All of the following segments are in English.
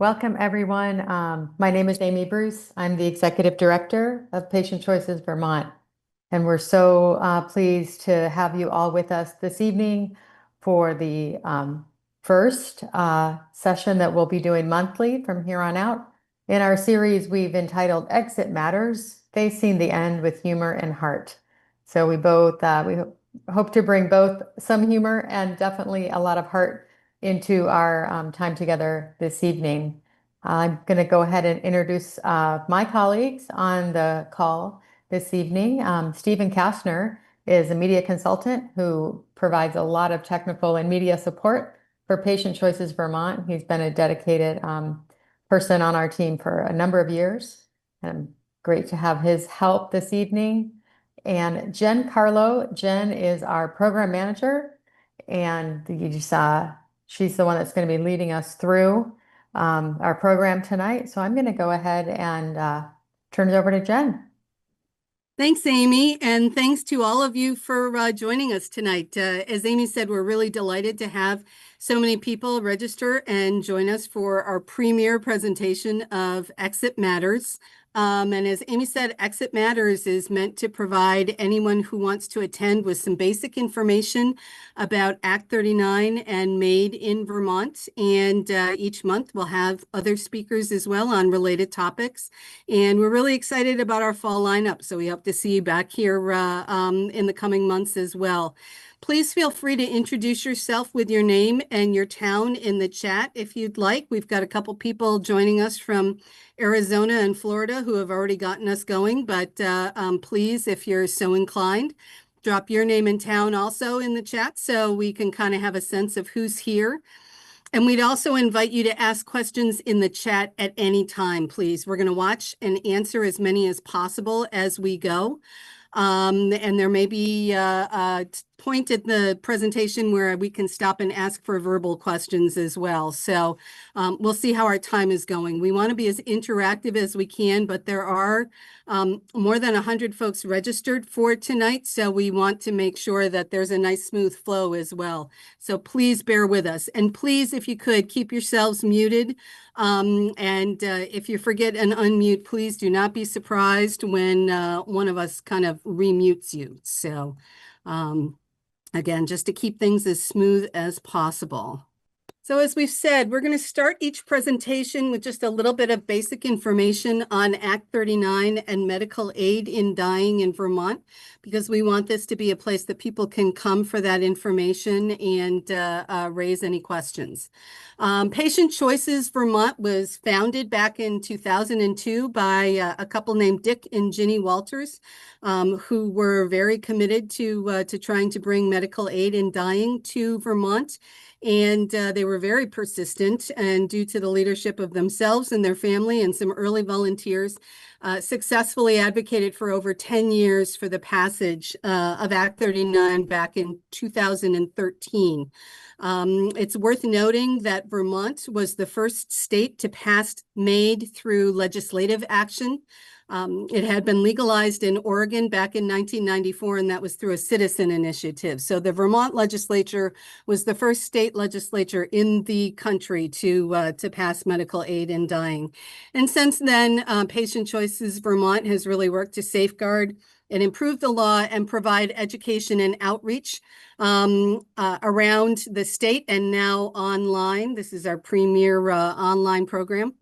welcome everyone. My name is Amy Bruce. I'm the Executive Director of Patient Choices Vermont, and we're so pleased to have you all with us this evening for the first session that we'll be doing monthly from here on out. In our series, we've entitled Exit Matters, Facing the End with Humor and Heart. So we hope to bring both some humor and definitely a lot of heart into our time together this evening. I'm going to go ahead and introduce my colleagues on the call this evening. Stephen Kastner is a media consultant who provides a lot of technical and media support for Patient Choices Vermont. He's been a dedicated person on our team for a number of years, and great to have his help this evening. And Jen Carlo. Jen is our program manager, and she's the one that's going to be leading us through our program tonight. So I'm going to go ahead and turn it over to Jen. Thanks, Amy, and thanks to all of you for joining us tonight. As Amy said, we're really delighted to have so many people register and join us for our premiere presentation of Exit Matters. And as Amy said, Exit Matters is meant to provide anyone who wants to attend with some basic information about Act 39 and MAiD in Vermont. And each month we'll have other speakers as well on related topics. And we're really excited about our fall lineup. So we hope to see you back here in the coming months as well. Please feel free to introduce yourself with your name and your town in the chat if you'd like. We've got a couple people joining us from Arizona and Florida who have already gotten us going, but please, if you're so inclined, drop your name and town also in the chat so we can kind of have a sense of who's here. And we'd also invite you to ask questions in the chat at any time, please. We're going to watch and answer as many as possible as we go. And there may be a point at the presentation where we can stop and ask for verbal questions as well. So we'll see how our time is going. We want to be as interactive as we can, but there are more than 100 folks registered for tonight. So we want to make sure that there's a nice smooth flow as well. So please bear with us. And please, if you could, keep yourselves muted. And if you forget an unmute, please do not be surprised when one of us kind of remutes you. So again, just to keep things as smooth as possible. So as we've said, we're going to start each presentation with just a little bit of basic information on Act 39 and medical aid in dying in Vermont, because we want this to be a place that people can come for that information and raise any questions. Patient Choices Vermont was founded back in 2002 by a couple named Dick and Ginny Walters, who were very committed to trying to bring medical aid in dying to Vermont. And they were very persistent, and due to the leadership of themselves and their family and some early volunteers, successfully advocated for over 10 years for the passage of Act 39 back in 2013. It's worth noting that Vermont was the first state to pass MAiD through legislative action. It had been legalized in Oregon back in 1994, and that was through a citizen initiative. So the Vermont legislature was the first state legislature in the country to pass medical aid in dying. And since then, Patient Choices Vermont has really worked to safeguard and improve the law and provide education and outreach around the state and now online. This is our premier online program.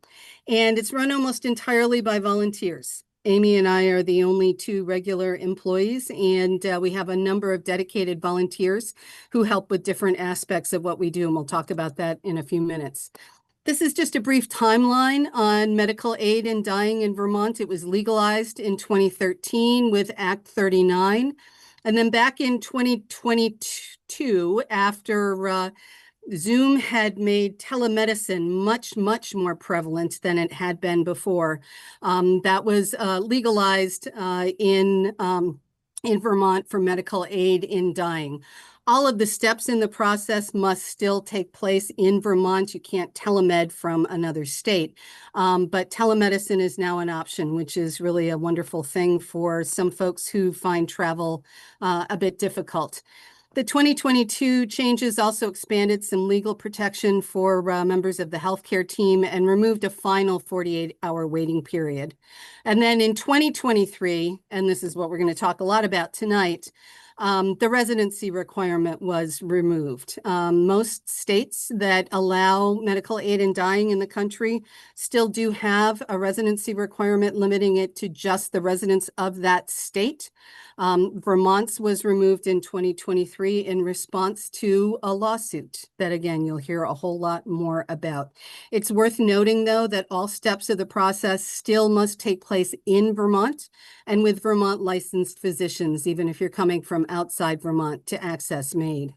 And it's run almost entirely by volunteers. Amy and I are the only two regular employees, and we have a number of dedicated volunteers who help with different aspects of what we do, and we'll talk about that in a few minutes. This is just a brief timeline on medical aid in dying in Vermont. It was legalized in 2013 with Act 39. And then back in 2022, after Zoom had made telemedicine much, much more prevalent than it had been before. That was legalized in Vermont for medical aid in dying. All of the steps in the process must still take place in Vermont. You can't telemed from another state, but telemedicine is now an option, which is really a wonderful thing for some folks who find travel a bit difficult. The 2022 changes also expanded some legal protection for members of the healthcare team and removed a final 48-hour waiting period. And then in 2023, and this is what we're going to talk a lot about tonight, the residency requirement was removed. Most states that allow medical aid in dying in the country still do have a residency requirement limiting it to just the residents of that state. Vermont's was removed in 2023 in response to a lawsuit that, again, you'll hear a whole lot more about. It's worth noting, though, that all steps of the process still must take place in Vermont and with Vermont licensed physicians, even if you're coming from outside Vermont to access MAiD.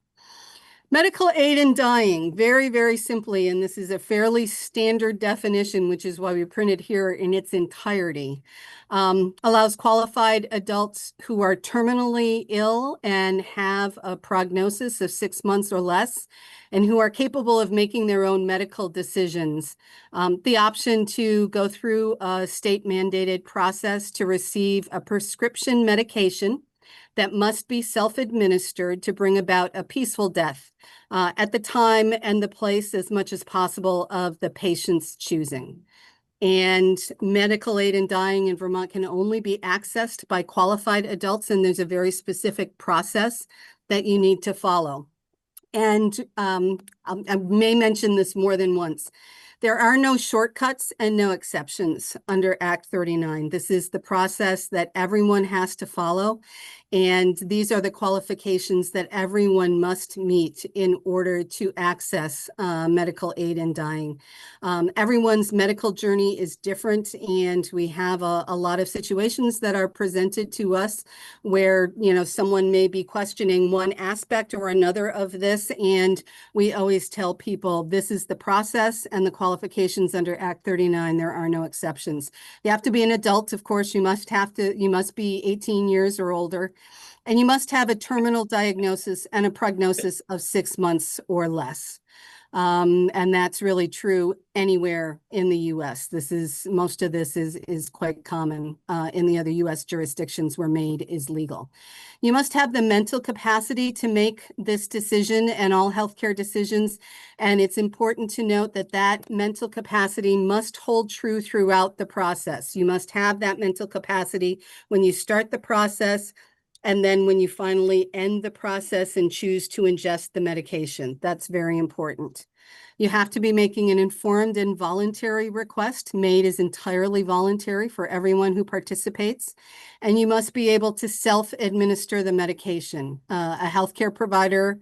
Medical aid in dying, very, very simply, and this is a fairly standard definition, which is why we printed here in its entirety, allows qualified adults who are terminally ill and have a prognosis of 6 months or less, and who are capable of making their own medical decisions, the option to go through a state-mandated process to receive a prescription medication that must be self-administered to bring about a peaceful death at the time and the place as much as possible of the patient's choosing. And medical aid in dying in Vermont can only be accessed by qualified adults, and there's a very specific process that you need to follow. And I may mention this more than once. There are no shortcuts and no exceptions under Act 39. This is the process that everyone has to follow. And these are the qualifications that everyone must meet in order to access medical aid in dying. Everyone's medical journey is different, and we have a lot of situations that are presented to us where, you know, someone may be questioning one aspect or another of this, and we always tell people this is the process and the qualifications under Act 39. There are no exceptions. You have to be an adult, of course. You must be 18 years or older. And you must have a terminal diagnosis and a prognosis of 6 months or less. And that's really true anywhere in the U.S. Most of this is quite common in the other U.S. jurisdictions where MAiD is legal. You must have the mental capacity to make this decision and all healthcare decisions. And it's important to note that that mental capacity must hold true throughout the process. You must have that mental capacity when you start the process, and then when you finally end the process and choose to ingest the medication. That's very important. You have to be making an informed and voluntary request. MAiD is entirely voluntary for everyone who participates. And you must be able to self-administer the medication. A healthcare provider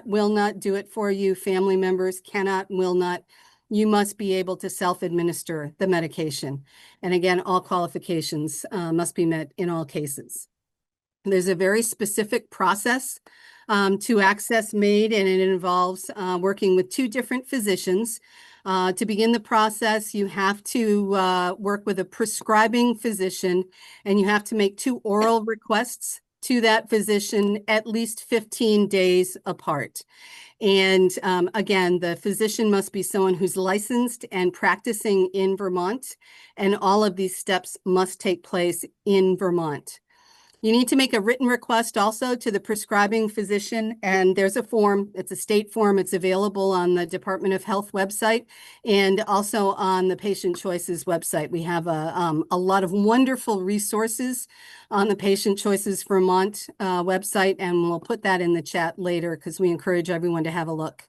will not do it for you. Family members will not. You must be able to self-administer the medication. And again, all qualifications must be met in all cases. There's a very specific process to access MAiD, and it involves working with 2 different physicians. To begin the process, you have to work with a prescribing physician, and you have to make 2 oral requests to that physician at least 15 days apart. And again, the physician must be someone who's licensed and practicing in Vermont, and all of these steps must take place in Vermont. You need to make a written request also to the prescribing physician, and there's a form. It's a state form. It's available on the Department of Health website and also on the Patient Choices website. We have a lot of wonderful resources on the Patient Choices Vermont website, and we'll put that in the chat later because we encourage everyone to have a look.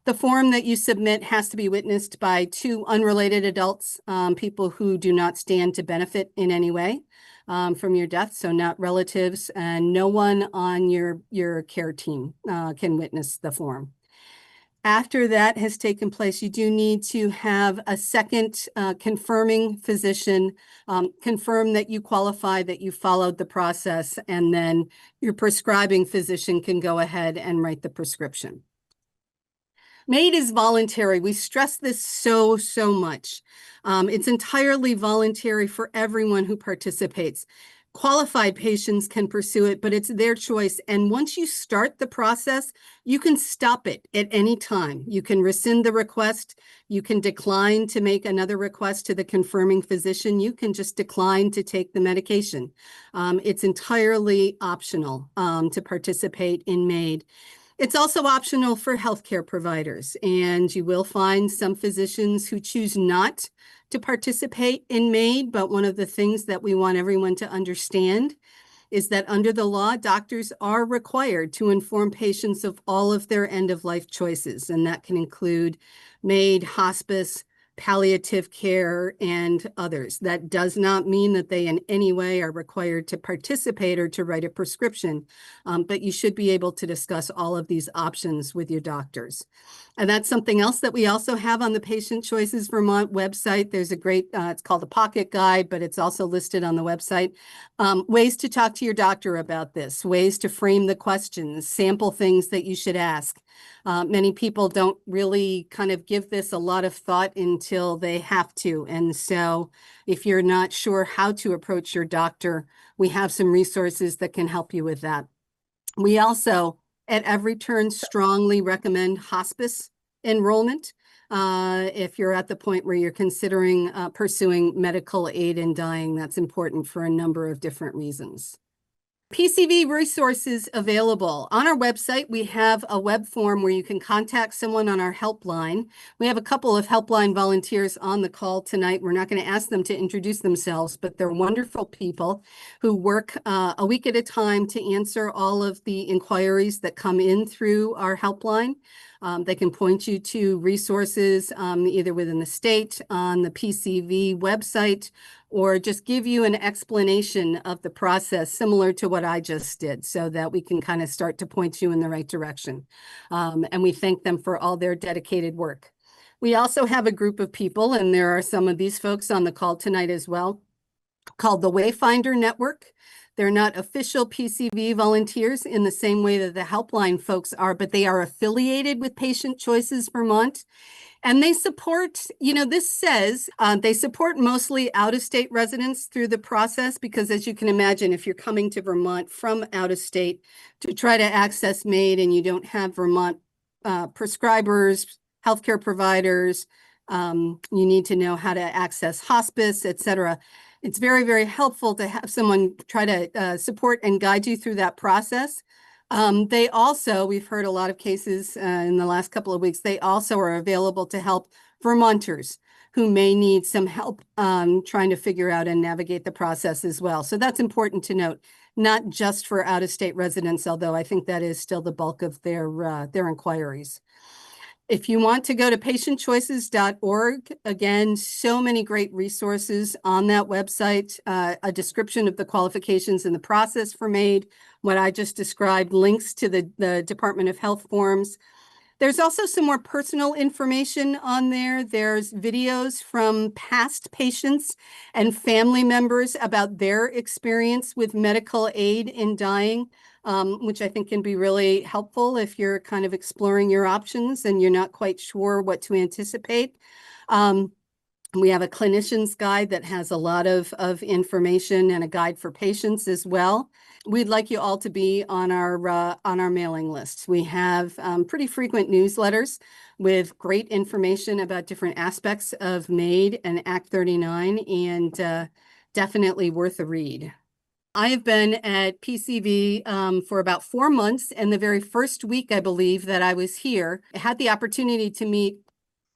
The form that you submit has to be witnessed by 2 unrelated adults, people who do not stand to benefit in any way from your death, so not relatives, and no one on your care team can witness the form. After that has taken place, you do need to have a second confirming physician confirm that you qualify, that you followed the process, and then your prescribing physician can go ahead and write the prescription. MAiD is voluntary. We stress this so much. It's entirely voluntary for everyone who participates. qualified patients can pursue it, but it's their choice. And once you start the process, you can stop it at any time. You can rescind the request. You can decline to make another request to the confirming physician. You can just decline to take the medication. It's entirely optional to participate in MAiD. It's also optional for healthcare providers, and you will find some physicians who choose not to participate in MAiD, but one of the things that we want everyone to understand is that under the law, doctors are required to inform patients of all of their end-of-life choices, and that can include MAiD, hospice, palliative care, and others. That does not mean that they in any way are required to participate or to write a prescription, but you should be able to discuss all of these options with your doctors. And that's something else that we also have on the Patient Choices Vermont website. There's a great, it's called a pocket guide, but it's also listed on the website. Ways to talk to your doctor about this, ways to frame the questions, sample things that you should ask. Many people don't really kind of give this a lot of thought until they have to. And so if you're not sure how to approach your doctor, we have some resources that can help you with that. We also, at every turn, strongly recommend hospice enrollment if you're at the point where you're considering pursuing medical aid in dying. That's important for a number of different reasons. PCV resources available. On our website, we have a web form where you can contact someone on our helpline. We have a couple of helpline volunteers on the call tonight. We're not going to ask them to introduce themselves, but they're wonderful people who work a week at a time to answer all of the inquiries that come in through our helpline. They can point you to resources either within the state, on the PCV website, or just give you an explanation of the process similar to what I just did so that we can kind of start to point you in the right direction. And we thank them for all their dedicated work. We also have a group of people, and there are some of these folks on the call tonight as well, called the Wayfinder Network. They're not official PCV volunteers in the same way that the helpline folks are, but they are affiliated with Patient Choices Vermont. And they support, this says they support mostly out-of-state residents through the process because, as you can imagine, if you're coming to Vermont from out of state to try to access MAiD and you don't have Vermont prescribers, healthcare providers, you need to know how to access hospice, et cetera. It's very, very helpful to have someone try to support and guide you through that process. They also, we've heard a lot of cases in the last couple of weeks, they also are available to help Vermonters who may need some help trying to figure out and navigate the process as well. So that's important to note, not just for out-of-state residents, although I think that is still the bulk of their inquiries. If you want to go to patientchoices.org, again, so many great resources on that website, a description of the qualifications and the process for MAiD, what I just described, links to the Department of Health forms. There's also some more personal information on there. There's videos from past patients and family members about their experience with medical aid in dying, which I think can be really helpful if you're kind of exploring your options and you're not quite sure what to anticipate. We have a clinician's guide that has a lot of information and a guide for patients as well. We'd like you all to be on our mailing list. We have pretty frequent newsletters with great information about different aspects of MAiD and Act 39, and definitely worth a read. I have been at PCV for about 4 months, and the very first week, I believe, that I was here, I had the opportunity to meet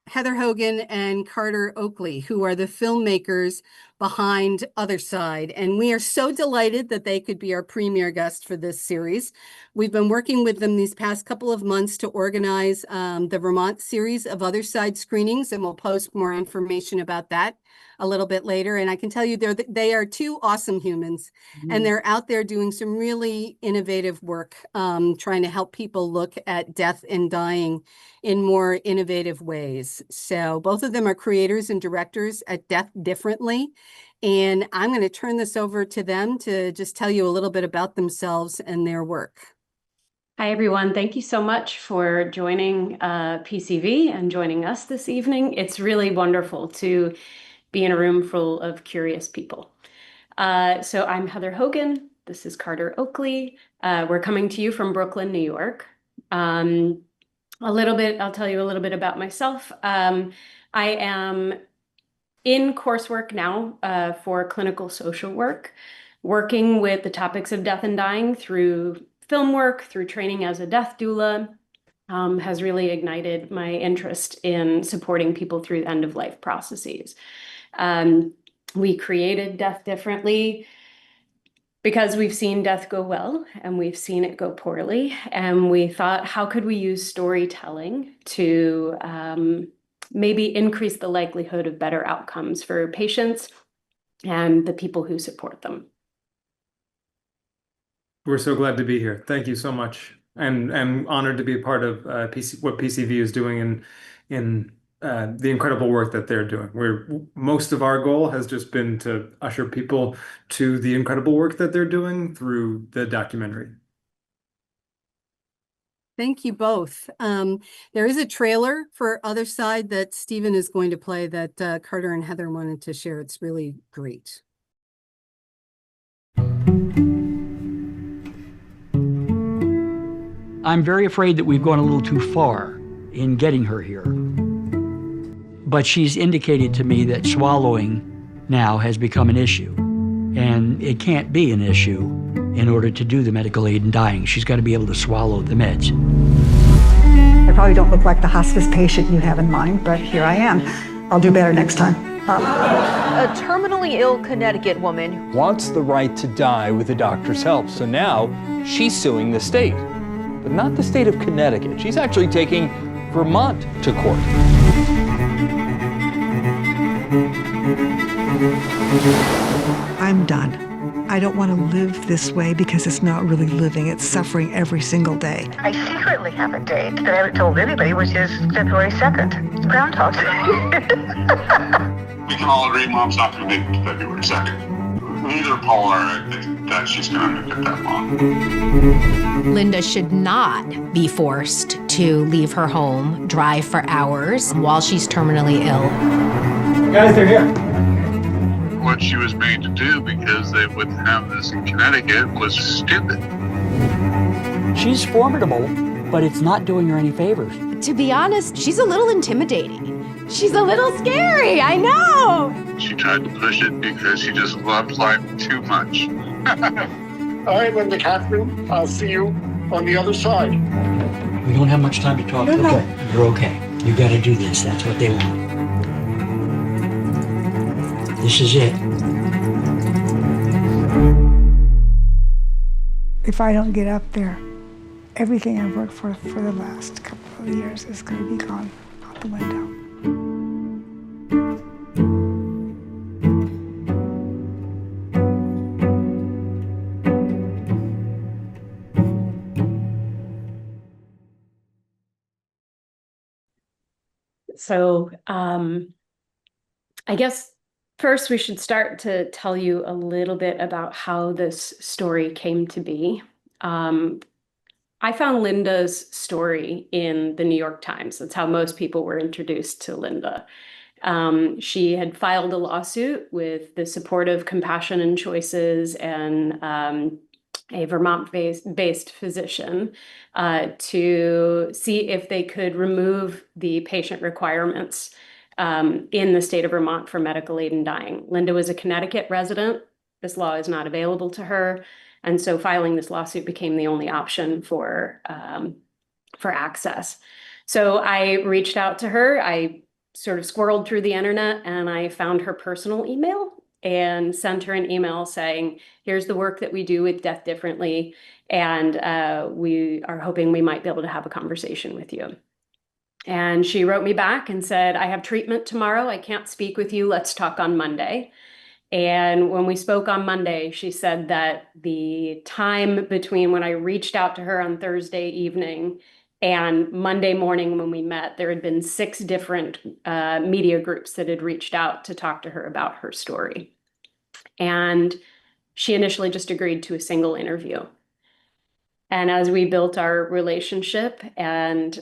Heather Hogan and Carter Oakley, who are the filmmakers behind Other Side. And we are so delighted that they could be our premier guest for this series. We've been working with them these past couple of months to organize the Vermont series of Other Side screenings, and we'll post more information about that a little bit later. And I can tell you they are two awesome humans, and they're out there doing some really innovative work, trying to help people look at death and dying in more innovative ways. So both of them are creators and directors at Death Differently. And I'm going to turn this over to them to just tell you a little bit about themselves and their work. Hi, everyone. Thank you so much for joining PCV and joining us this evening. It's really wonderful to be in a room full of curious people. So I'm Heather Hogan. This is Carter Oakley. We're coming to you from Brooklyn, New York. I'll tell you a little bit about myself. I am in coursework now for clinical social work, working with the topics of death and dying through film work, through training as a death doula, has really ignited my interest in supporting people through end-of-life processes. We created Death Differently because we've seen death go well and we've seen it go poorly. And we thought, how could we use storytelling to maybe increase the likelihood of better outcomes for patients and the people who support them? We're so glad to be here. Thank you so much. And honored to be a part of what PCV is doing in the incredible work that they're doing. Most of our goal has just been to usher people to the incredible work that they're doing through the documentary. Thank you both. There is a trailer for Other Side that Stephen is going to play that Carter and Heather wanted to share. It's really great. I'm very afraid that we've gone a little too far in getting her here. But she's indicated to me that swallowing now has become an issue. And it can't be an issue in order to do the medical aid in dying. She's got to be able to swallow the meds. I probably don't look like the hospice patient you have in mind, but here I am. I'll do better next time. A terminally ill Connecticut woman wants the right to die with the doctor's help. So now she's suing the state, but not the state of Connecticut. She's actually taking Vermont to court. I'm done. I don't want to live this way because it's not really living, it's suffering every single day. I secretly have a date that I haven't told anybody, which is February 2nd. Groundhog Day. We can all agree Mom's not going to make it to February 2nd. Neither Paul or I think that she's going to make it that long. Lynda should not be forced to leave her home, drive for hours while she's terminally ill. Guys, they're here. What she was made to do because they wouldn't have this in Connecticut was stupid. She's formidable, but it's not doing her any favors. To be honest, she's a little intimidating. She's a little scary, I know. She tried to push it because she just loved life too much. All right, Linda Catherine, I'll see you on the other side. We don't have much time to talk. No. Okay, you're okay. You got to do this. That's what they want. This is it. If I don't get up there, everything I've worked for the last couple of years is going to be gone out the window. So I guess first we should start to tell you a little bit about how this story came to be. I found Lynda's story in the New York Times. That's how most people were introduced to Lynda. She had filed a lawsuit with the support of Compassion and Choices and a Vermont-based physician to see if they could remove the patient requirements in the state of Vermont for medical aid in dying. Lynda was a Connecticut resident. This law is not available to her. And so filing this lawsuit became the only option for access. So I reached out to her. I sort of squirreled through the internet and I found her personal email and sent her an email saying, here's the work that we do with Death Differently. And we are hoping we might be able to have a conversation with you. And she wrote me back and said, I have treatment tomorrow. I can't speak with you. Let's talk on Monday. And when we spoke on Monday, she said that the time between when I reached out to her on Thursday evening and Monday morning when we met, there had been 6 different media groups that had reached out to talk to her about her story. And she initially just agreed to a single interview. And as we built our relationship and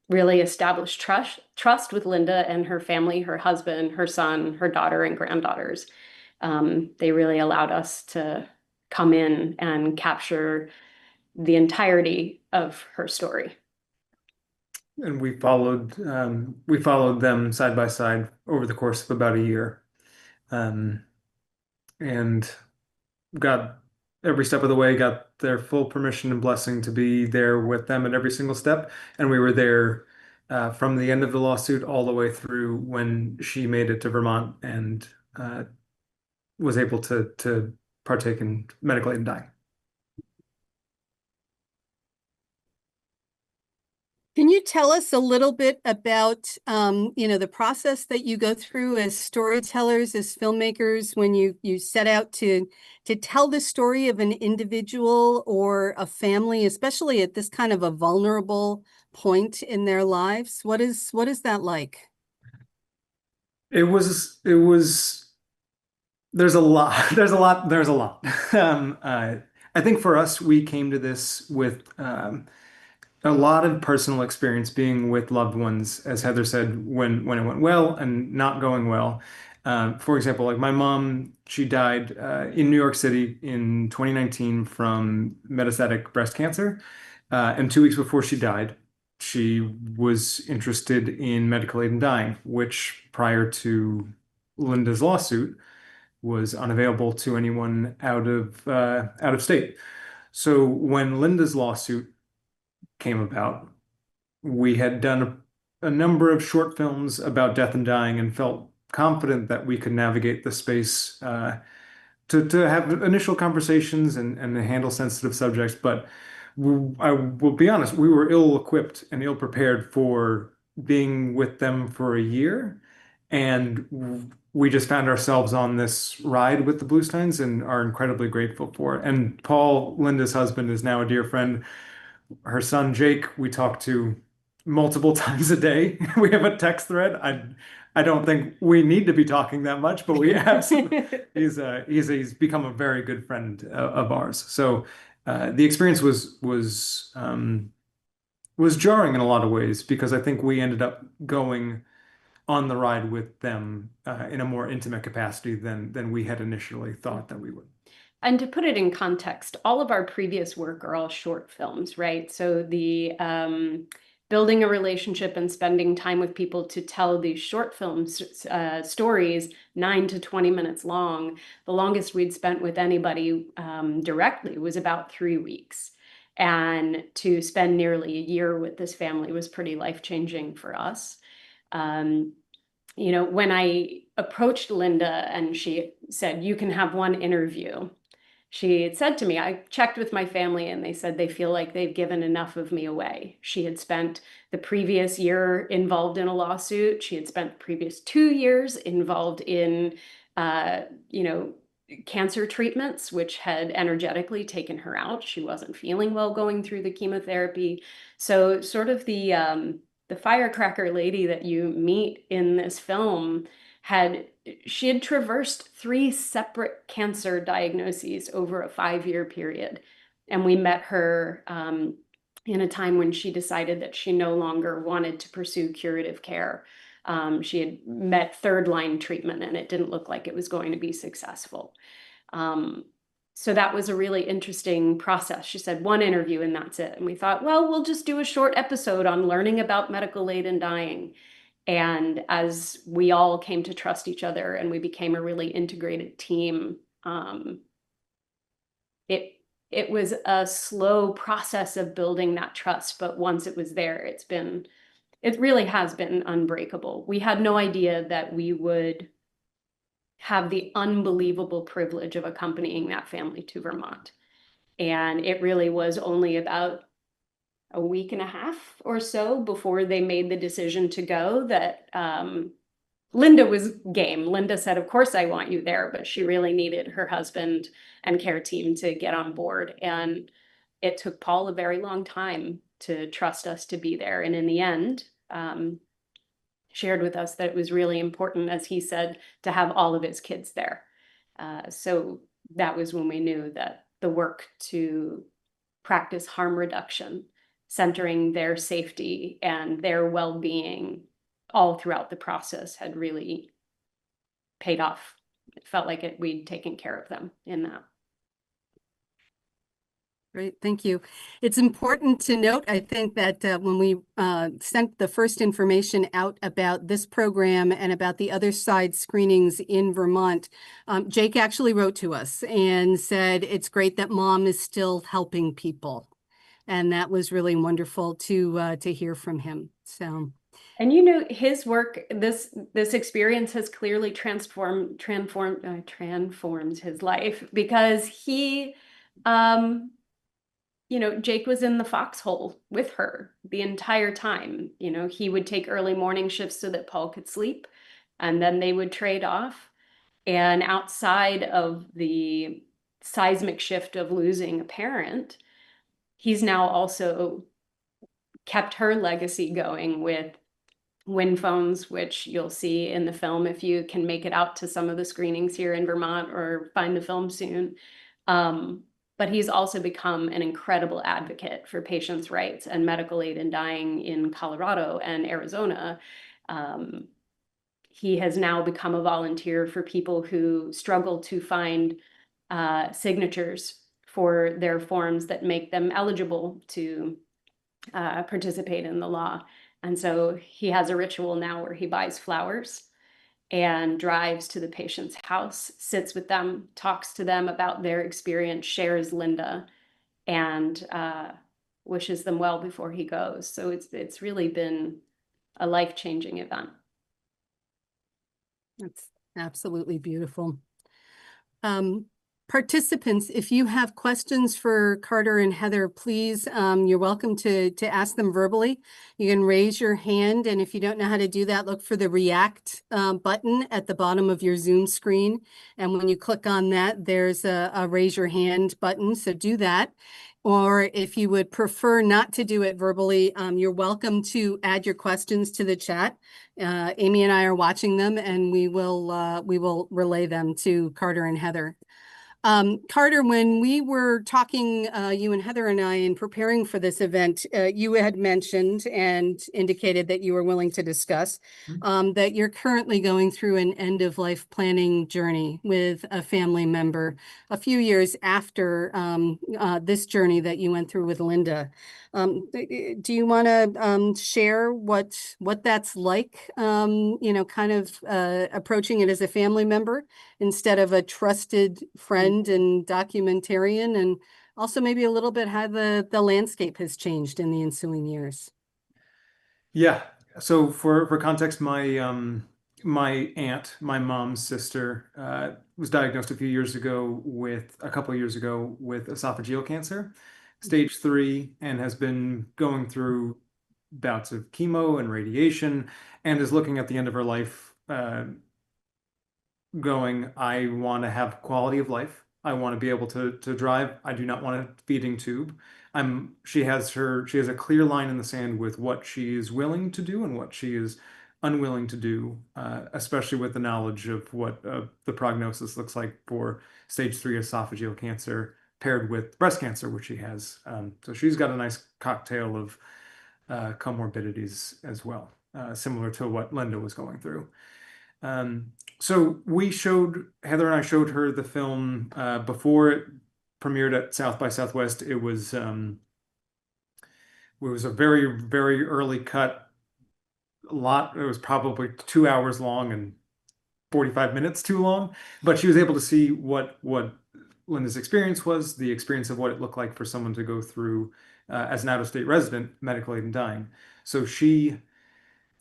really established trust with Lynda and her family, her husband, her son, her daughter, and granddaughters, They really allowed us to come in and capture the entirety of her story. And we followed them side by side over the course of about a year, and got every step of the way, got their full permission and blessing to be there with them at every single step. And we were there from the end of the lawsuit all the way through when she made it to Vermont and was able to partake in medical aid and dying. Can you tell us a little bit about, the process that you go through as storytellers, as filmmakers, when you set out to tell the story of an individual or a family, especially at this kind of a vulnerable point in their lives? What is that like? It was, there's a lot, there's a lot. I think for us, we came to this with a lot of personal experience being with loved ones, as Heather said, when it went well and not going well. For example, like my mom, she died in New York City in 2019 from metastatic breast cancer. And 2 weeks before she died, she was interested in medical aid and dying, which prior to Lynda's lawsuit was unavailable to anyone out of state. So when Lynda's lawsuit came about, we had done a number of short films about death and dying and felt confident that we could navigate the space to have initial conversations and handle sensitive subjects. But I will be honest, we were ill-equipped and ill-prepared for being with them for a year. And we just found ourselves on this ride with the Bluesteins and are incredibly grateful for it. And Paul, Lynda's husband, is now a dear friend. Her son Jake, we talk to multiple times a day. We have a text thread. I don't think we need to be talking that much, but we absolutely he's become a very good friend of ours. So the experience was jarring in a lot of ways, because I think we ended up going on the ride with them in a more intimate capacity than we had initially thought that we would. And to put it in context, all of our previous work are all short films, right? So the building a relationship and spending time with people to tell these short films, stories, 9 to 20 minutes long. The longest we'd spent with anybody directly was about 3 weeks. And to spend nearly a year with this family was pretty life-changing for us. When I approached Lynda and she said, "You can have one interview," she had said to me, "I checked with my family and they said they feel like they've given enough of me away." She had spent the previous year involved in a lawsuit. She had spent the previous 2 years involved in, cancer treatments, which had energetically taken her out. She wasn't feeling well going through the chemotherapy. So sort of the firecracker lady that you meet in this film she had traversed 3 separate cancer diagnoses over a 5-year period. And we met her in a time when she decided that she no longer wanted to pursue curative care. She had met third-line treatment and it didn't look like it was going to be successful. So that was a really interesting process. She said, "1 interview and that's it." And we thought, well, we'll just do a short episode on learning about medical aid and dying. And as we all came to trust each other and we became a really integrated team, it was a slow process of building that trust. But once it was there, it really has been unbreakable. We had no idea that we would have the unbelievable privilege of accompanying that family to Vermont. And it really was only about a week and a half or so before they made the decision to go that Lynda was game. Lynda said, "Of course I want you there," but she really needed her husband and care team to get on board. And it took Paul a very long time to trust us to be there. And in the end, shared with us that it was really important, as he said, to have all of his kids there. So that was when we knew that the work to practice harm reduction, centering their safety and their well-being all throughout the process, had really paid off it felt like we'd taken care of them in that. Great, thank you. It's important to note, I think, that when we sent the first information out about this program and about the other side screenings in Vermont, Jake actually wrote to us and said it's great that Mom is still helping people. And that was really wonderful to hear from him. So. And you know, his work, this experience has clearly transformed his life, because he, you know, Jake was in the foxhole with her the entire time. You know, he would take early morning shifts so that Paul could sleep, and then they would trade off. And outside of the seismic shift of losing a parent, he's now also kept her legacy going with wind phones, which you'll see in the film if you can make it out to some of the screenings here in Vermont or find the film soon. But he's also become an incredible advocate for patients' rights and medical aid in dying in Colorado and Arizona. He has now become a volunteer for people who struggle to find signatures for their forms that make them eligible to participate in the law. And so he has a ritual now where he buys flowers and drives to the patient's house, sits with them, talks to them about their experience, shares Lynda, and wishes them well before he goes. So it's really been a life-changing event. That's absolutely beautiful. Participants, if you have questions for Carter and Heather, please, you're welcome to ask them verbally. You can raise your hand, and if you don't know how to do that, look for the React button at the bottom of your Zoom screen. And when you click on that, there's a raise your hand button, so do that. Or if you would prefer not to do it verbally, you're welcome to add your questions to the chat. Amy and I are watching them, and we will relay them to Carter and Heather. Carter, when we were talking, you and Heather and I, in preparing for this event, you had mentioned and indicated that you were willing to discuss that you're currently going through an end-of-life planning journey with a family member a few years after this journey that you went through with Lynda. Do you want to share what that's like, you know, kind of approaching it as a family member instead of a trusted friend and documentarian, and also maybe a little bit how the landscape has changed in the ensuing years? Yeah. So for context, my aunt, my mom's sister, was diagnosed a couple years ago with esophageal cancer, stage 3, and has been going through bouts of chemo and radiation, and is looking at the end of her life, going, I want to have quality of life. I want to be able to drive. I do not want a feeding tube. She has a clear line in the sand with what she is willing to do and what she is unwilling to do, especially with the knowledge of what the prognosis looks like for stage 3 esophageal cancer paired with breast cancer, which she has. So she's got a nice cocktail of comorbidities as well, similar to what Lynda was going through. So Heather and I showed her the film before it premiered at South by Southwest. It was a very, very early cut. It was probably 2 hours long and 45 minutes too long, but she was able to see what Lynda's experience was, the experience of what it looked like for someone to go through as an out-of-state resident, medical aid and dying. So she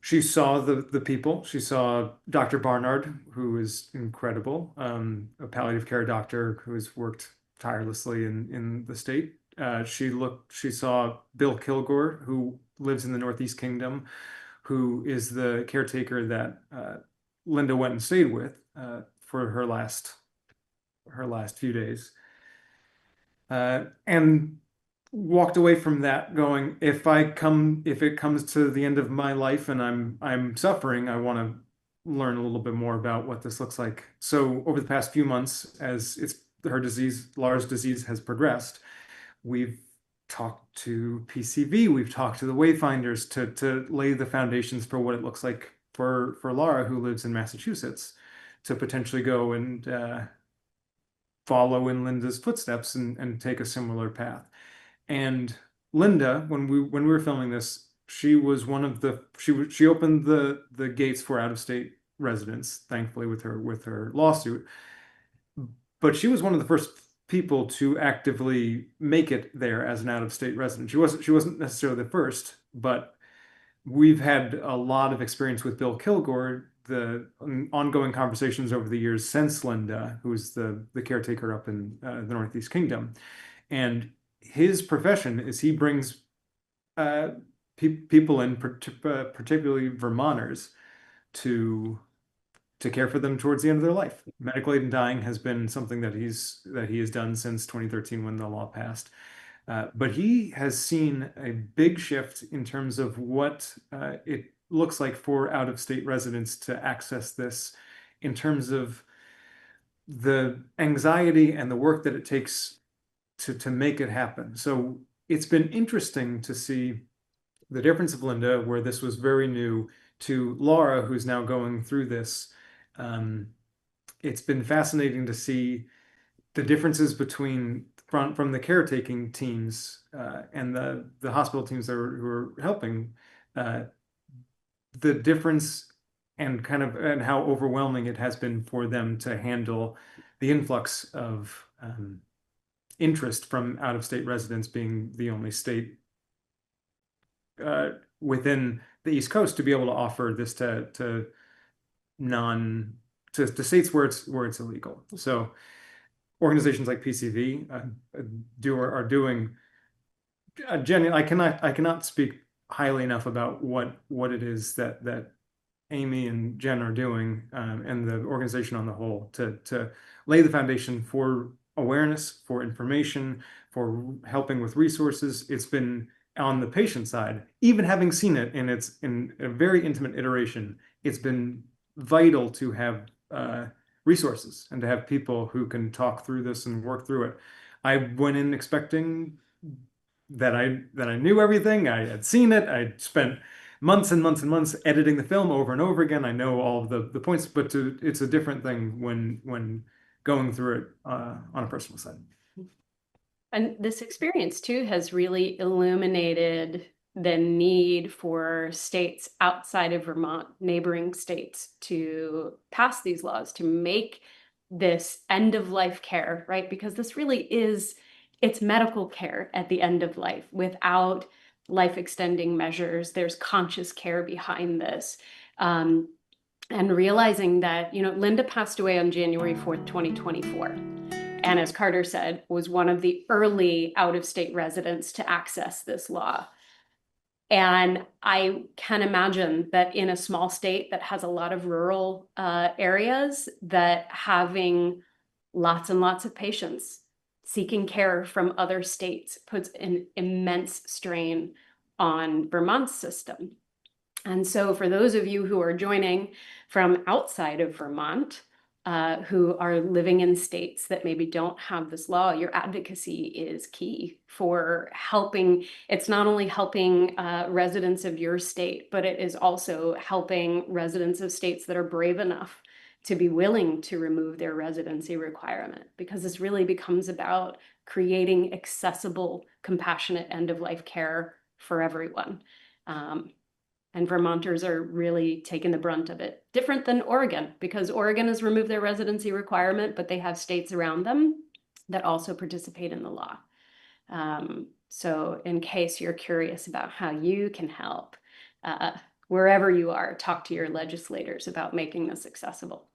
saw the people. She saw Dr. Barnard, who is incredible, a palliative care doctor who has worked tirelessly in the state. She saw Bill Kilgore, who lives in the Northeast Kingdom, who is the caretaker that Lynda went and stayed with for her last few days, and walked away from that going, if it comes to the end of my life and I'm suffering, I want to learn a little bit more about what this looks like. So over the past few months, as Laura's disease has progressed, we've talked to PCV, we've talked to the Wayfinders to lay the foundations for what it looks like for Laura, who lives in Massachusetts, to potentially go and follow in Lynda's footsteps and take a similar path. And Lynda, when we were filming this, she was one of the she opened the gates for out-of-state residents, thankfully with her lawsuit. But she was one of the first people to actively make it there as an out-of-state resident. She wasn't necessarily the first, but we've had a lot of experience with Bill Kilgore, the ongoing conversations over the years since Lynda, who's the caretaker up in the Northeast Kingdom. And his profession is he brings people in, particularly Vermonters, to care for them towards the end of their life. Medical aid in dying has been something that he has done since 2013 when the law passed. But he has seen a big shift in terms of what it looks like for out-of-state residents to access this, in terms of the anxiety and the work that it takes to make it happen. So it's been interesting to see the difference of Lynda, where this was very new, to Laura, who's now going through this. It's been fascinating to see the differences between from the caretaking teams and the hospital teams who are helping, the difference and how overwhelming it has been for them to handle the influx of interest from out-of-state residents, being the only state within the East Coast to be able to offer this to states where it's illegal. So organizations like PCV are doing I cannot speak highly enough about what it is that Amy and Jen are doing, and the organization on the whole, to lay the foundation for awareness, for information, for helping with resources. It's been on the patient side, even having seen it in a very intimate iteration, it's been vital to have resources and to have people who can talk through this and work through it. I went in expecting that I knew everything. I had seen it. I spent months and months and months editing the film over and over again. I know all of the points, but it's a different thing when going through it on a personal side. And this experience too has really illuminated the need for states outside of Vermont, neighboring states, to pass these laws to make this end of life care, right? Because this really is, it's medical care at the end of life without life extending measures. There's conscious care behind this. And realizing that, Lynda passed away on January 4th, 2024. And as Carter said, was one of the early out-of-state residents to access this law. And I can imagine that in a small state that has a lot of rural areas, that having lots and lots of patients seeking care from other states puts an immense strain on Vermont's system. And so for those of you who are joining from outside of Vermont, who are living in states that maybe don't have this law, your advocacy is key for helping. It's not only helping residents of your state, but it is also helping residents of states that are brave enough to be willing to remove their residency requirement, because this really becomes about creating accessible, compassionate end-of-life care for everyone. And Vermonters are really taking the brunt of it. Different than Oregon, because Oregon has removed their residency requirement, but they have states around them that also participate in the law. So in case you're curious about how you can help, wherever you are, talk to your legislators about making this accessible.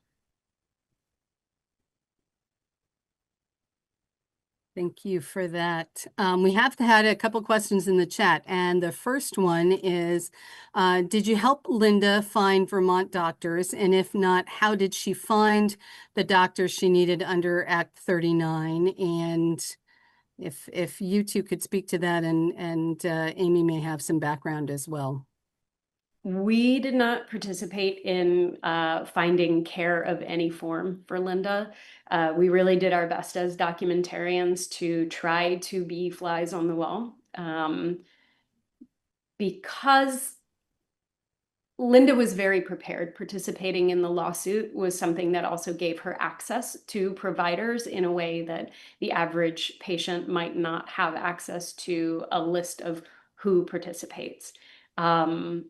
Thank you for that. We have had a couple questions in the chat, and the first one is, did you help Lynda find Vermont doctors? And if not, how did she find the doctors she needed under Act 39? And if you two could speak to that, and Amy may have some background as well. We did not participate in finding care of any form for Lynda. We really did our best as documentarians to try to be flies on the wall, because Lynda was very prepared. Participating in the lawsuit was something that also gave her access to providers in a way that the average patient might not have access to a list of who participates. Even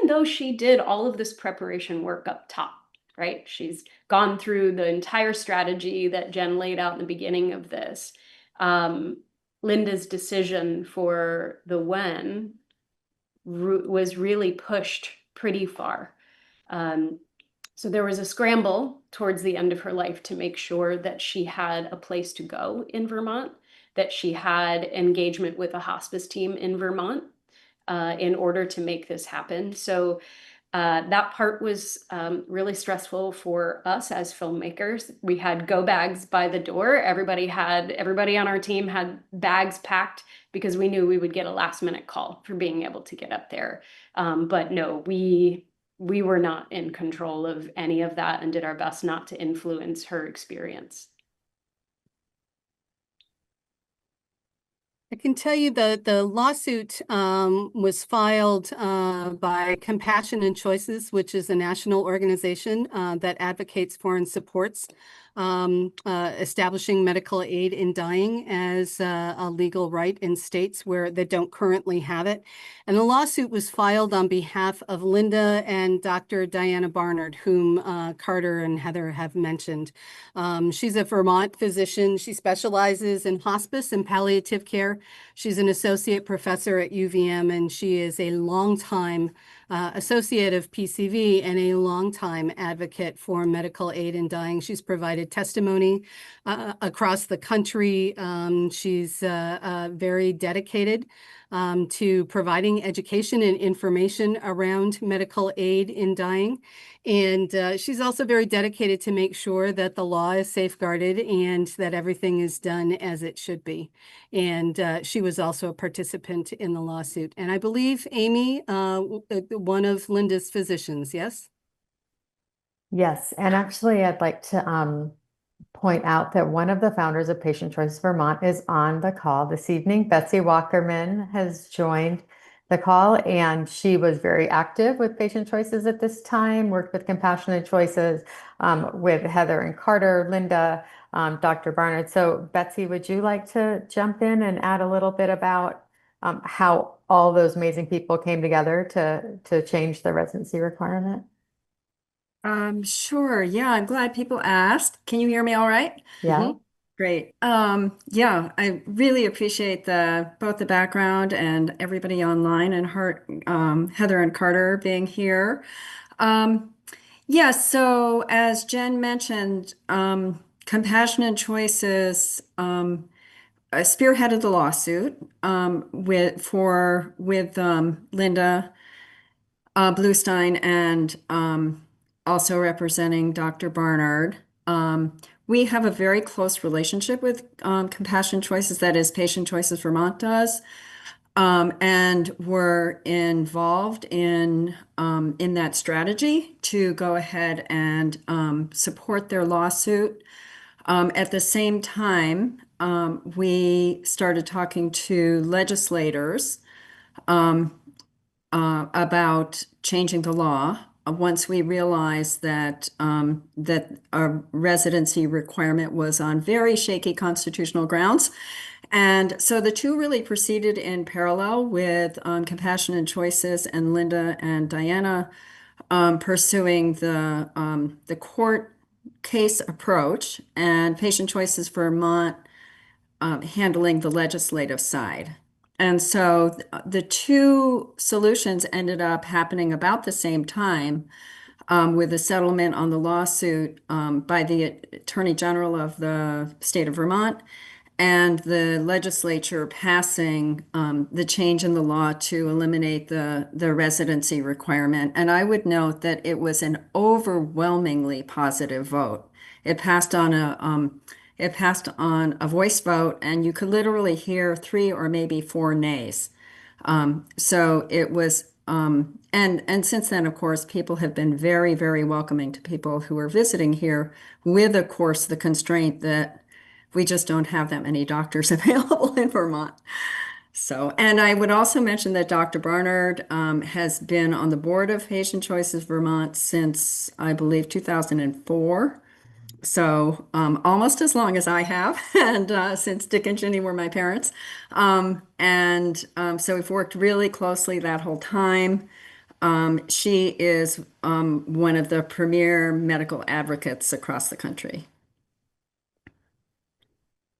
though she did all of this preparation work up top, right? She's gone through the entire strategy that Jen laid out in the beginning of this. Lynda's decision for the when was really pushed pretty far. So there was a scramble towards the end of her life to make sure that she had a place to go in Vermont, that she had engagement with a hospice team in Vermont in order to make this happen. So that part was really stressful for us as filmmakers. We had go bags by the door. Everybody on our team had bags packed because we knew we would get a last minute call for being able to get up there. But no, we were not in control of any of that and did our best not to influence her experience. I can tell you that the lawsuit was filed by Compassion and Choices, which is a national organization that advocates for and supports establishing medical aid in dying as a legal right in states that don't currently have it. And the lawsuit was filed on behalf of Lynda and Dr. Diana Barnard, whom Carter and Heather have mentioned. She's a Vermont physician. She specializes in hospice and palliative care. She's an associate professor at UVM, and she is a longtime associate of PCV and a longtime advocate for medical aid in dying. She's provided testimony across the country. She's very dedicated to providing education and information around medical aid in dying. And she's also very dedicated to make sure that the law is safeguarded and that everything is done as it should be. And she was also a participant in the lawsuit. And I believe, Amy, one of Lynda's physicians, yes? Yes, and actually I'd like to point out that one of the founders of Patient Choice Vermont is on the call this evening. Betsy Walkerman has joined the call, and she was very active with Patient Choices at this time, worked with Compassionate Choices, with Heather and Carter, Lynda, Dr. Barnard. So Betsy, would you like to jump in and add a little bit about how all those amazing people came together to change the residency requirement? Sure. Yeah, I'm glad people asked. Can you hear me all right? Yeah. Great. Yeah, I really appreciate both the background and everybody online and Heather and Carter being here. Yeah, so as Jen mentioned, Compassionate Choices spearheaded the lawsuit with Lynda Bluestein and also representing Dr. Barnard. We have a very close relationship with Compassion Choices, that is, Patient Choices Vermont does, and we're involved in that strategy to go ahead and support their lawsuit. At the same time, we started talking to legislators about changing the law once we realized that a residency requirement was on very shaky constitutional grounds. And so the two really proceeded in parallel with Compassionate Choices and Lynda and Diana pursuing the court case approach, and Patient Choices Vermont handling the legislative side. And so the two solutions ended up happening about the same time, with a settlement on the lawsuit by the Attorney General of the state of Vermont and the legislature passing the change in the law to eliminate the residency requirement. And I would note that it was an overwhelmingly positive vote. It passed on a voice vote, and you could literally hear 3 or maybe 4 nays. So it was, and since then, of course, people have been very, very welcoming to people who are visiting here, with, of course, the constraint that we just don't have that many doctors available in Vermont. So, and I would also mention that Dr. Barnard has been on the board of Patient Choices Vermont since, I believe, 2004. So almost as long as I have, and since Dick and Ginny were my parents. So we've worked really closely that whole time. She is one of the premier medical advocates across the country.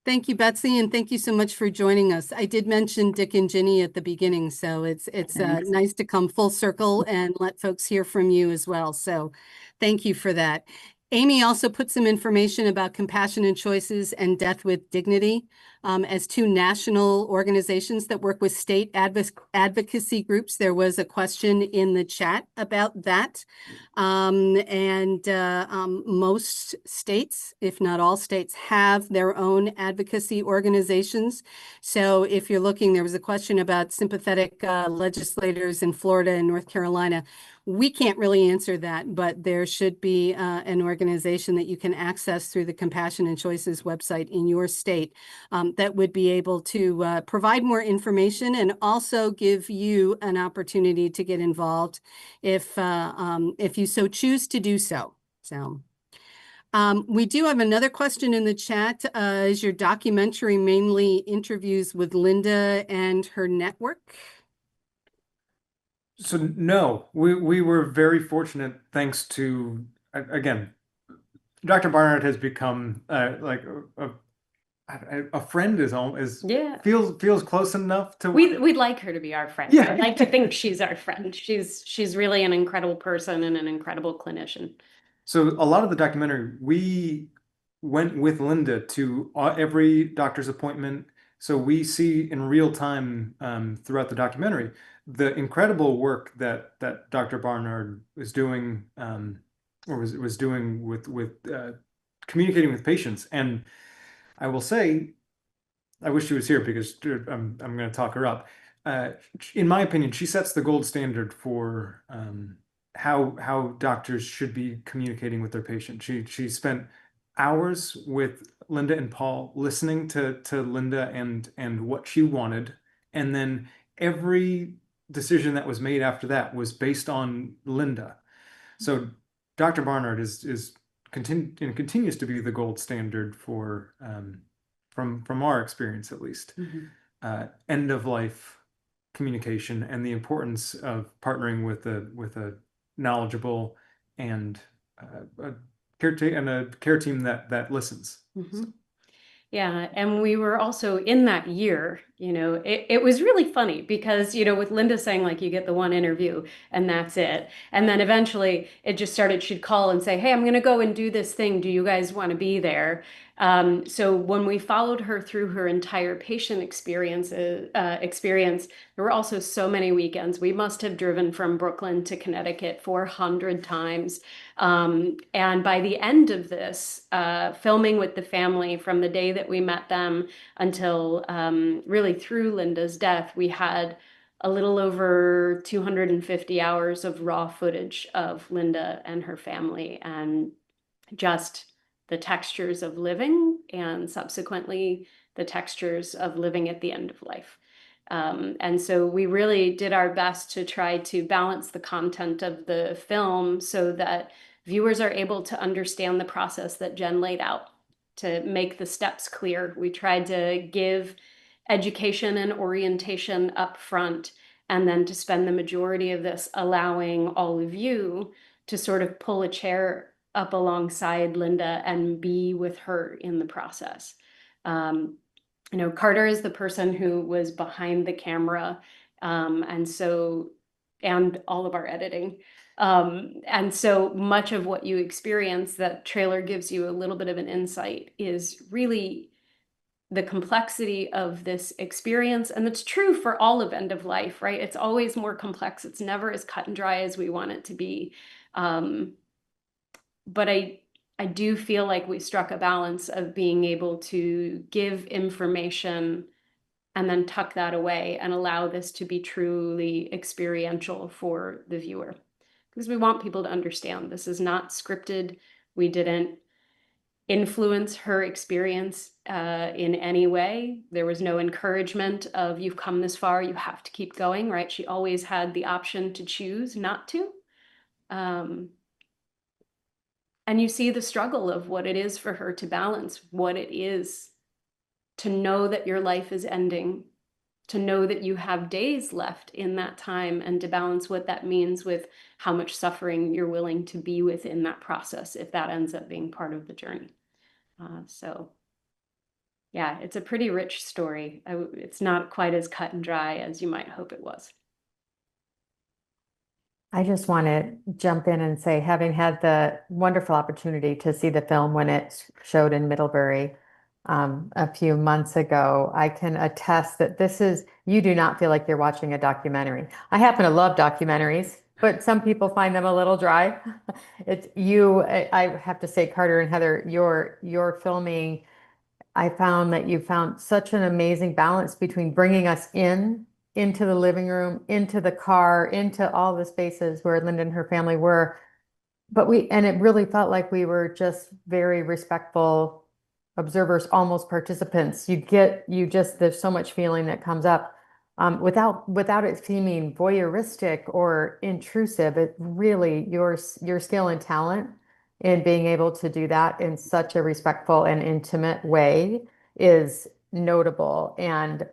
Thank you, Betsy, and thank you so much for joining us. I did mention Dick and Ginny at the beginning, so it's nice to come full circle and let folks hear from you as well. So thank you for that. Amy also put some information about Compassion and Choices and Death with Dignity as two national organizations that work with state advocacy groups. There was a question in the chat about that. Most states, if not all states, have their own advocacy organizations. So if you're looking, there was a question about sympathetic legislators in Florida and North Carolina. We can't really answer that, but there should be an organization that you can access through the Compassion and Choices website in your state that would be able to provide more information and also give you an opportunity to get involved if you so choose to do so. We do have another question in the chat. Is your documentary mainly interviews with Lynda and her network? So no, we were very fortunate thanks to, again, Dr. Barnard has become like a friend feels close enough to. We'd like her to be our friend. Yeah. I'd like to think she's our friend. She's really an incredible person and an incredible clinician. So a lot of the documentary, we went with Lynda to every doctor's appointment. So we see in real time throughout the documentary the incredible work that Dr. Barnard was doing or was doing with communicating with patients. And I will say, I wish she was here because I'm going to talk her up. In my opinion, she sets the gold standard for how doctors should be communicating with their patient. She spent hours with Lynda and Paul listening to Lynda and what she wanted, and then every decision that was made after that was based on Lynda. So Dr. Barnard continues to be the gold standard for from our experience at least. End of life communication and the importance of partnering with a knowledgeable and a care team that listens. Yeah, and we were also in that year, it was really funny because, with Lynda saying like you get the one interview and that's it. And then eventually it just started, she'd call and say, hey, I'm going to go and do this thing. Do you guys want to be there? So when we followed her through her entire patient experience, there were also so many weekends. We must have driven from Brooklyn to Connecticut 400 times. And by the end of this, filming with the family from the day that we met them until really through Lynda's death, we had a little over 250 hours of raw footage of Lynda and her family and just the textures of living and subsequently the textures of living at the end of life. And so we really did our best to try to balance the content of the film so that viewers are able to understand the process that Jen laid out, to make the steps clear. We tried to give education and orientation up front, and then to spend the majority of this allowing all of you to sort of pull a chair up alongside Lynda and be with her in the process. Carter is the person who was behind the camera, and all of our editing. And so much of what you experience, that trailer gives you a little bit of an insight, is really the complexity of this experience. And that's true for all of end of life, right? It's always more complex. It's never as cut and dry as we want it to be. But I do feel like we struck a balance of being able to give information and then tuck that away and allow this to be truly experiential for the viewer. Because we want people to understand this is not scripted. We didn't influence her experience in any way. There was no encouragement of, you've come this far, you have to keep going, right? She always had the option to choose not to. And you see the struggle of what it is for her to balance, what it is to know that your life is ending, to know that you have days left in that time, and to balance what that means with how much suffering you're willing to be within that process, if that ends up being part of the journey. So yeah, it's a pretty rich story. It's not quite as cut and dry as you might hope it was. I just want to jump in and say, having had the wonderful opportunity to see the film when it showed in Middlebury a few months ago, I can attest that you do not feel like you're watching a documentary. I happen to love documentaries, but some people find them a little dry. I have to say, Carter and Heather, your filming, I found that you found such an amazing balance between bringing us into the living room, into the car, into all the spaces where Lynda and her family were. And it really felt like we were just very respectful observers, almost participants. There's so much feeling that comes up without it seeming voyeuristic or intrusive. It really, your skill and talent in being able to do that in such a respectful and intimate way is notable. And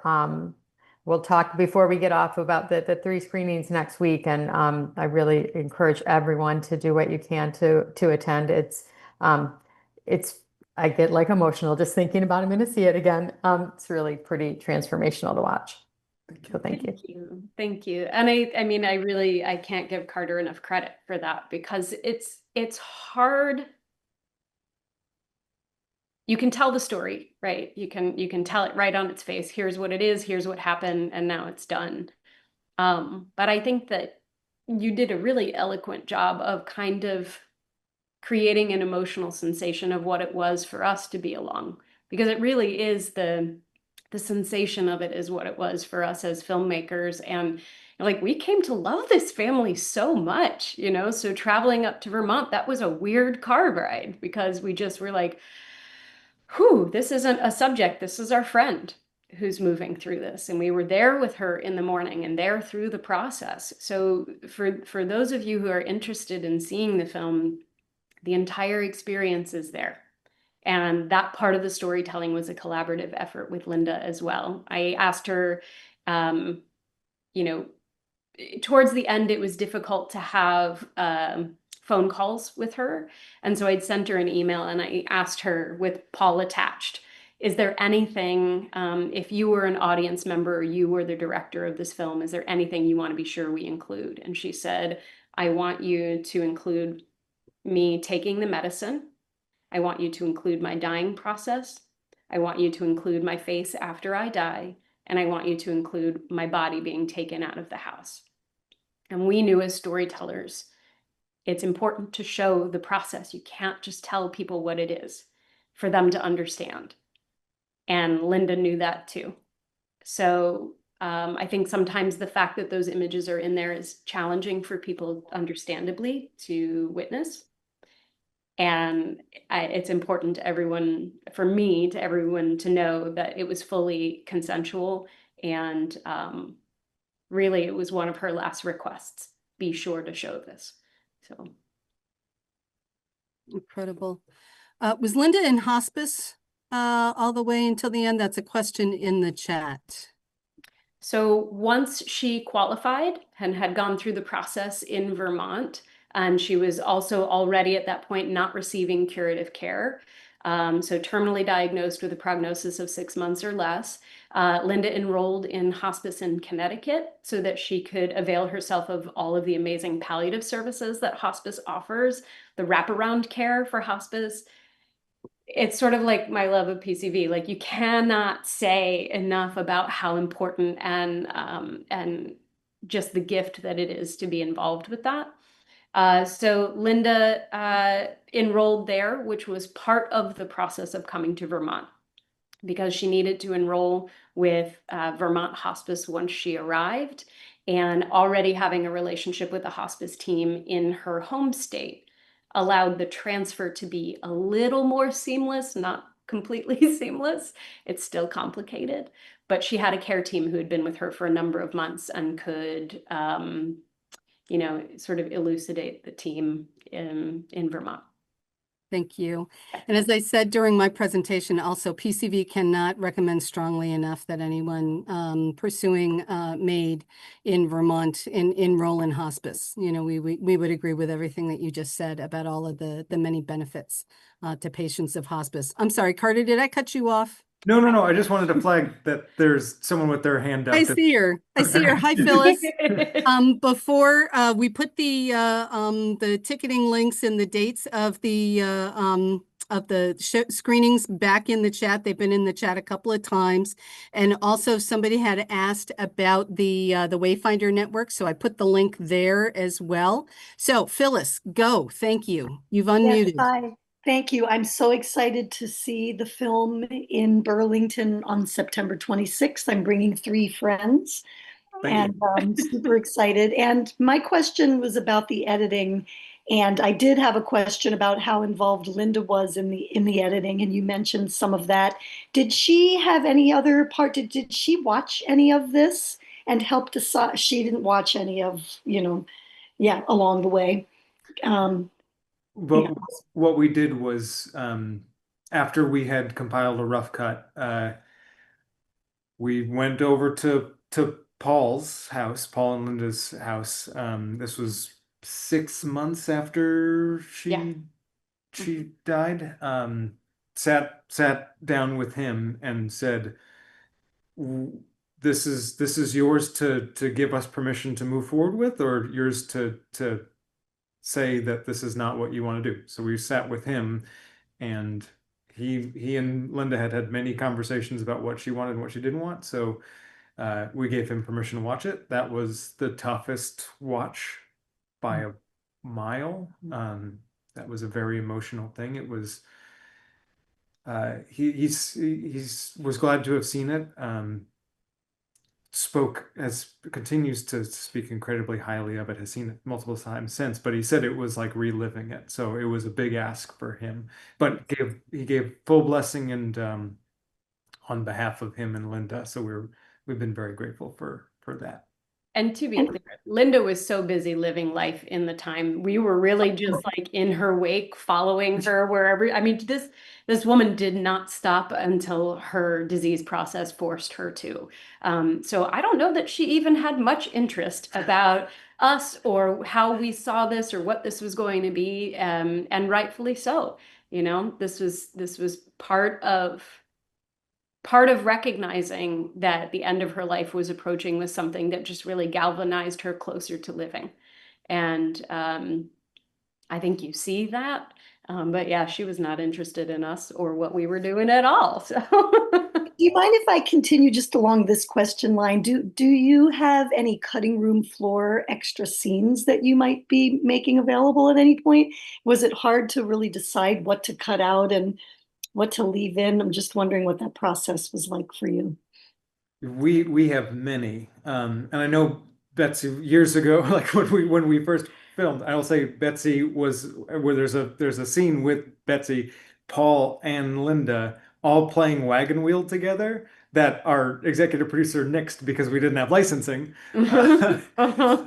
we'll talk before we get off about the 3 screenings next week, and I really encourage everyone to do what you can to attend. I get like emotional just thinking about. I'm going to see it again. It's really pretty transformational to watch. So thank you. Thank you. And I can't give Carter enough credit for that, because it's hard. You can tell the story, right? You can tell it right on its face. Here's what it is, here's what happened, and now it's done. But I think that you did a really eloquent job of kind of creating an emotional sensation of what it was for us to be along, because it really is the sensation of it is what it was for us as filmmakers. And like, we came to love this family so much, so traveling up to Vermont, that was a weird car ride, because we just were like, whew, this isn't a subject, this is our friend who's moving through this. And we were there with her in the morning and there through the process. So for those of you who are interested in seeing the film, the entire experience is there. And that part of the storytelling was a collaborative effort with Lynda as well. I asked her, towards the end, it was difficult to have phone calls with her. And so I'd sent her an email and I asked her, with Paul attached, is there anything, if you were an audience member or you were the director of this film, is there anything you want to be sure we include? And she said, I want you to include me taking the medicine. I want you to include my dying process. I want you to include my face after I die. And I want you to include my body being taken out of the house. And we knew as storytellers, it's important to show the process. You can't just tell people what it is for them to understand. And Lynda knew that too. So I think sometimes the fact that those images are in there is challenging for people, understandably, to witness. And it's important to everyone, for me, to everyone, to know that it was fully consensual. And really, it was one of her last requests. Be sure to show this. So incredible. Was Lynda in hospice all the way until the end? That's a question in the chat. So once she qualified and had gone through the process in Vermont, and she was also already at that point not receiving curative care, so terminally diagnosed with a prognosis of 6 months or less, Lynda enrolled in hospice in Connecticut so that she could avail herself of all of the amazing palliative services that hospice offers, the wraparound care for hospice. It's sort of like my love of PCV. Like, you cannot say enough about how important and just the gift that it is to be involved with that. So Lynda enrolled there, which was part of the process of coming to Vermont, because she needed to enroll with Vermont Hospice once she arrived, and already having a relationship with the hospice team in her home state. allowed the transfer to be a little more seamless, not completely seamless. It's still complicated, but she had a care team who had been with her for a number of months and could, you know, sort of elucidate the team in Vermont. Thank you. And as I said during my presentation, also PCV cannot recommend strongly enough that anyone pursuing MAiD in Vermont enroll in hospice. You know, we would agree with everything that you just said about all of the many benefits to patients of hospice. I'm sorry, Carter, did I cut you off? No. I just wanted to flag that there's someone with their hand up. I see her. I see her. Hi, Phyllis. Before we put the ticketing links and the dates of the screenings back in the chat. They've been in the chat a couple of times, and also somebody had asked about the Wayfinder network, so I put the link there as well. So Phyllis, go. Thank you. You've unmuted. Yes, hi. Thank you. I'm so excited to see the film in Burlington on September 26th. I'm bringing 3 friends. Thank you. I'm super excited. And my question was about the editing. And I did have a question about how involved Lynda was in the editing. And you mentioned some of that. Did she have any other part? Did she watch any of this and help decide? She didn't watch any of, along the way. But what we did was, after we had compiled a rough cut, we went over to Paul's house, Paul and Linda's house. This was 6 months after she died. Sat down with him and said, "This is yours to give us permission to move forward with, or yours to say that this is not what you want to do." So we sat with him, and he and Lynda had many conversations about what she wanted and what she didn't want. So we gave him permission to watch it. That was the toughest watch by a mile. That was a very emotional thing. It was he was glad to have seen it. Continues to speak incredibly highly of it, has seen it multiple times since, but he said it was like reliving it. So it was a big ask for him, but he gave full blessing and on behalf of him and Lynda. So we've been very grateful for that. And to be clear, Lynda was so busy living life in the time. We were really just like in her wake, following her wherever. I mean, this woman did not stop until her disease process forced her to. So I don't know that she even had much interest about us or how we saw this or what this was going to be, and rightfully so. You know, this was part of recognizing that the end of her life was approaching with something that just really galvanized her closer to living. And I think you see that. But yeah, she was not interested in us or what we were doing at all. So do you mind if I continue just along this question line? Do you have any cutting room floor extra scenes that you might be making available at any point? Was it hard to really decide what to cut out and what to leave in? I'm just wondering what that process was like for you. We have many, and I know Betsy years ago, like when we first filmed, I will say Betsy was where there's a scene with Betsy, Paul, and Lynda all playing wagon wheel together that our executive producer nixed because we didn't have licensing.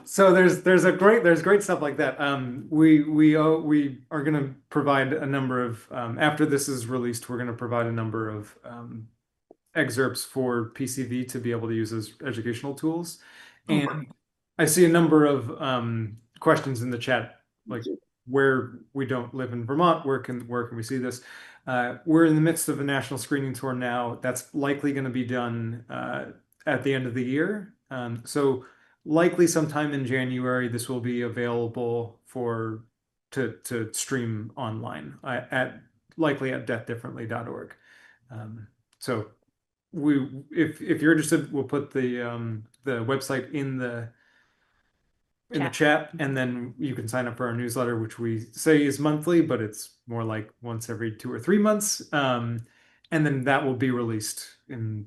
So there's great stuff like that. We are going to provide a number of after this is released, we're going to provide a number of excerpts for PCV to be able to use as educational tools. And I see a number of questions in the chat, like where we don't live in Vermont, where can we see this? We're in the midst of a national screening tour now. That's likely going to be done at the end of the year. So likely sometime in January, this will be available to stream online likely at deathdifferently.org. So if you're interested, we'll put the website in the chat, and then you can sign up for our newsletter, which we say is monthly, but it's more like once every 2 or 3 months. And then that will be released in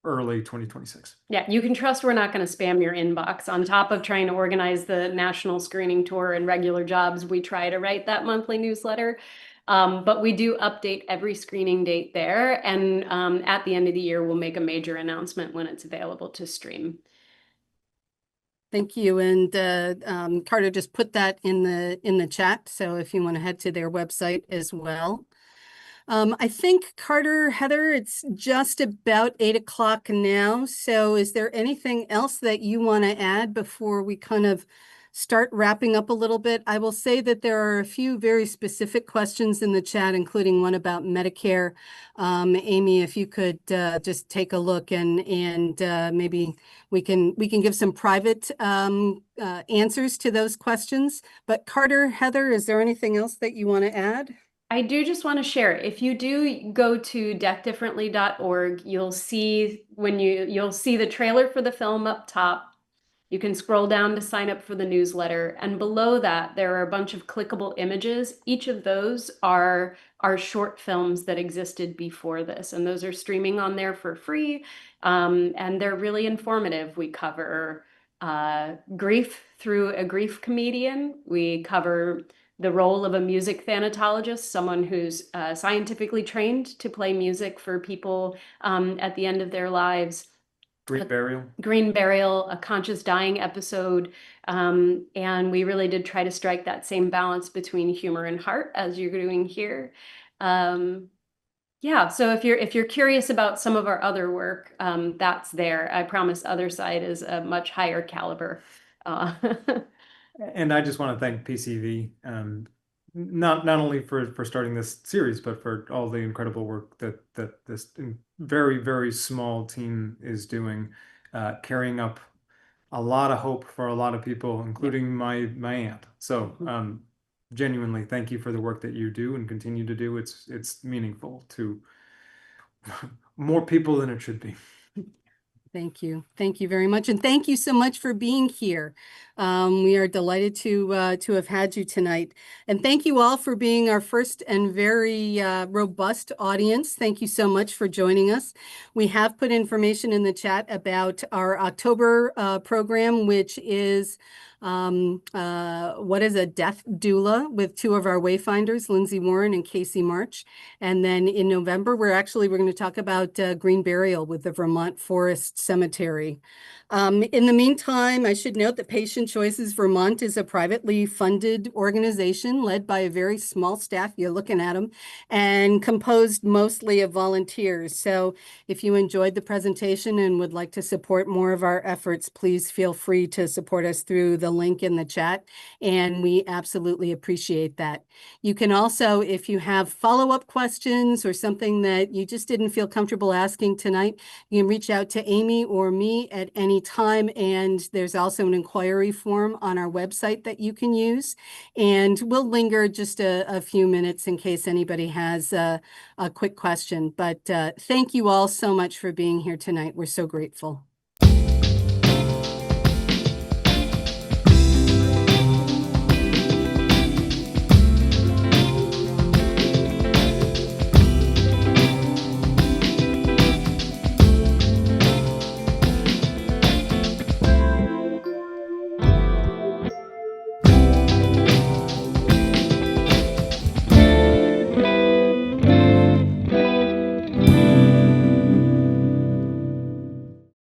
early 2026. Yeah, you can trust we're not going to spam your inbox. On top of trying to organize the national screening tour and regular jobs, we try to write that monthly newsletter. But we do update every screening date there. And at the end of the year, we'll make a major announcement when it's available to stream. Thank you. And Carter just put that in the chat. So if you want to head to their website as well. I think, Carter, Heather, it's just about 8 o'clock now. So is there anything else that you want to add before we kind of start wrapping up a little bit? I will say that there are a few very specific questions in the chat, including one about Medicare. Amy, if you could just take a look and maybe we can give some private answers to those questions. But Carter, Heather, is there anything else that you want to add? I do just want to share, if you do go to deafdifferently.org, you'll see you'll see the trailer for the film up top. You can scroll down to sign up for the newsletter. And below that, there are a bunch of clickable images. Each of those are short films that existed before this. And those are streaming on there for free. And they're really informative. We cover grief through a grief comedian. We cover the role of a music thanatologist, someone who's scientifically trained to play music for people at the end of their lives. Green Burial, a conscious dying episode. And we really did try to strike that same balance between humor and heart as you're doing here. Yeah, so if you're curious about some of our other work, that's there. I promise Other Side is a much higher caliber. And I just want to thank PCV, not only for starting this series, but for all the incredible work that this very, very small team is doing, carrying up a lot of hope for a lot of people, including my aunt. So genuinely, thank you for the work that you do and continue to do. It's meaningful to more people than it should be. Thank you. Thank you very much. And thank you so much for being here. We are delighted to have had you tonight. And thank you all for being our first and very robust audience. Thank you so much for joining us. We have put information in the chat about our October program, which is what is a death doula with two of our wayfinders, Lindsay Warren and Casey March. And then in November, we're going to talk about green burial with the Vermont Forest Cemetery. In the meantime, I should note that Patient Choices Vermont is a privately funded organization led by a very small staff, you're looking at them, and composed mostly of volunteers. So if you enjoyed the presentation and would like to support more of our efforts, please feel free to support us through the link in the chat, and we absolutely appreciate that. You can also, if you have follow-up questions or something that you just didn't feel comfortable asking tonight, you can reach out to Amy or me at any time, and there's also an inquiry form on our website that you can use, and we'll linger just a few minutes in case anybody has a quick question. But thank you all so much for being here tonight. We're so grateful.